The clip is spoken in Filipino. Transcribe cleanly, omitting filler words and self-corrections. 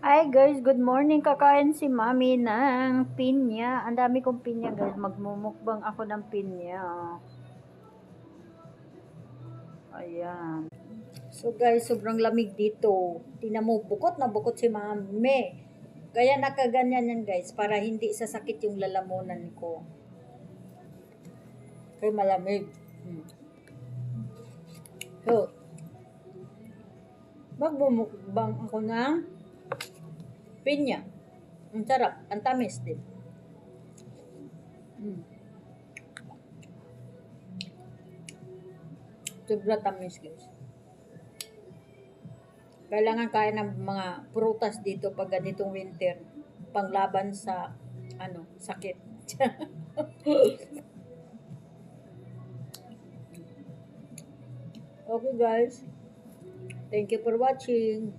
Hi guys, good morning. Kakain si Mami ng pinya. Ang dami kong pinya guys. Magmumukbang ako ng pinya. Ayan. So guys, sobrang lamig dito. Tingnan mo, bukot na bukot si Mami. Kaya nakaganyan yan guys, para hindi sasakit yung lalamunan ko. Kaya malamig. So, magmumukbang ako ng pinya. Ang sarap, ang tamis din. Sobra tamis guys. Kailangan kain ng mga prutas dito pag ganitong winter. Panglaban sa sakit. Okay guys. Thank you for watching.